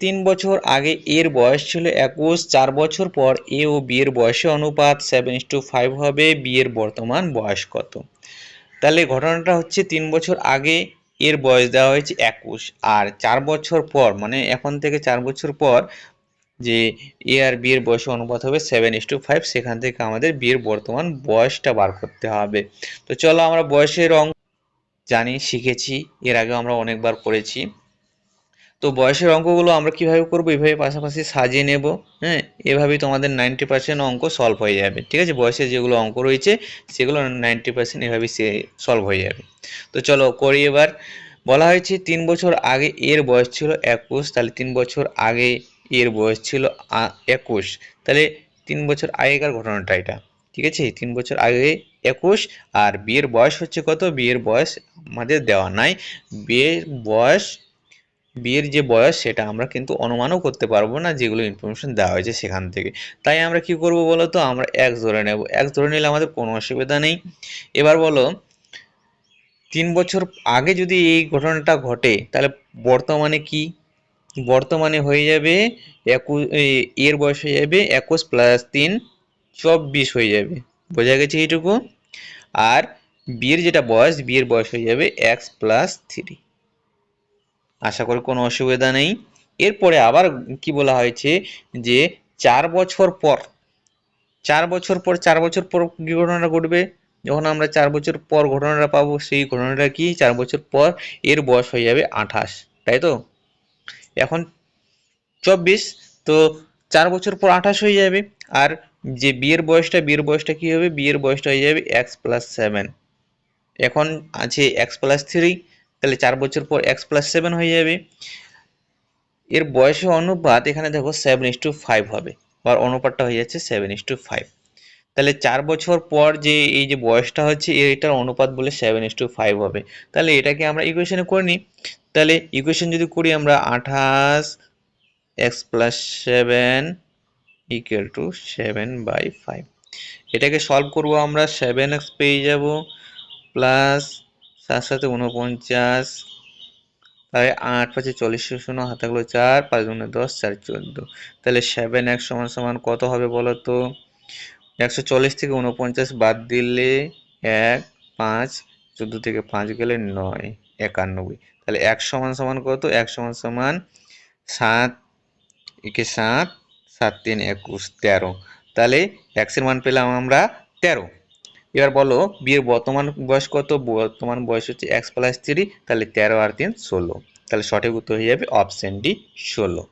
3 বছর আগে এর বয়স ছিল 21, 4 বছর পর এ ও বি এর বয়সের অনুপাত 7:5 হবে, বি এর বর্তমান বয়স কত? তাহলে ঘটনাটা হচ্ছে 3 বছর আগে এর বয়স দেওয়া হয়েছে 21, আর 4 বছর পর মানে এখন থেকে 4 বছর পর যে এ আর বি এর বয়সের অনুপাত হবে 7:5, সেখান থেকে আমাদের বি এর বর্তমান বয়সটা বার করতে হবে। তো চলো আমরা বয়সের অঙ্ক জানি, শিখেছি, এর আগে আমরা অনেকবার করেছি। তো বয়সের অঙ্কগুলো আমরা কিভাবে করব, এভাবে পাশাপাশি সাজিয়ে নেব। হ্যাঁ, এভাবেই তোমাদের 90% অঙ্ক সলভ হয়ে যাবে। ঠিক আছে, বয়সের যেগুলো অঙ্ক রয়েছে সেগুলো 90% এভাবেই সলভ হয়ে যাবে। তো চলো করি এবার। বলা হয়েছে 3 বছর আগে এর বয়স ছিল 21, তাহলে 3 বছর আগে এর বয়স ছিল 21, তাহলে 3 বছর আগেকার ঘটনাটা এটা। ঠিক আছে, 3 বছর আগে 21, আর বিয়ের বয়স হচ্ছে কত? বিয়ের বয়স আমাদের দেওয়া নাই। বিয়ের বয়স, বিয়ের যে বয়স সেটা আমরা কিন্তু অনুমানও করতে পারবো না, যেগুলো ইনফরমেশন দেওয়া হয়েছে সেখান থেকে। তাই আমরা কি করব বলো তো, আমরা x ধরে নেব। x ধরে নিলে আমাদের কোনো অসুবিধা নেই। এবার বলো 3 বছর আগে যদি এই ঘটনাটা ঘটে তাহলে বর্তমানে কি? বর্তমানে হয়ে যাবে 21, এর বয়স হয়ে যাবে 21 + 3 24 হয়ে যাবে। বোঝা গেছে এইটুকু? আর বিয়ের যেটা বয়স, বিয়ের বয়স হয়ে যাবে x + 3। আশা করি কোনো অসুবিধা নেই। এরপরে আবার কি বলা হয়েছে যে 4 বছর পর, 4 বছর পর, 4 বছর পর কি ঘটনাটা ঘটবে? যখন আমরা 4 বছর পর ঘটনাটা পাবো, সেই ঘটনাটা কি? 4 বছর পর এর বয়স হয়ে যাবে 28, তাই তো? এখন 24, তো 4 বছর পর 28 হয়ে যাবে। আর যে বিয়ের বয়সটা, বিয়ের বয়সটা কি হবে? বিয়ের বয়সটা হয়ে যাবে x + 7। এখন আছে x + 3, তাহলে 4 বছর পর x + 7 হয়ে যাবে। এর বয়সের অনুপাত এখানে দেখো 7:5 হবে, আর অনুপাতটা হয়ে যাচ্ছে 7:5। তাহলে 4 বছর পর যে এই যে বয়সটা হচ্ছে এটার অনুপাত বলে 7:5 হবে। তাহলে এটাকে আমরা ইকুয়েশনে করে নিই। তাহলে ইকুয়েশন যদি করি আমরা 28 x + 7 = 7/5। এটাকে সলভ করব আমরা, 7x পেয়ে যাব প্লাস 7 সাথে 49, তাহলে 8 × 5 = 40, শূন্য হাতে থাকলো 4, 5 × 10, 4 × 14। তাহলে 7x = কত হবে বলো তো? 140 থেকে 49 বাদ দিলে 1, 5, 14 থেকে 5 গেলে 9, 91। তাহলে x = কত? x = 7, একে 7, 7 × 3 = 21, 13। তাহলে x এর মান পেলাম আমরা 13। এবার বলো বিয়ের বর্তমান বয়স কত? বর্তমান বয়স হচ্ছে x + 3, তাহলে 13 আর 3 16। তাহলে সঠিক উত্তর হয়ে যাবে অপশন ডি, 16।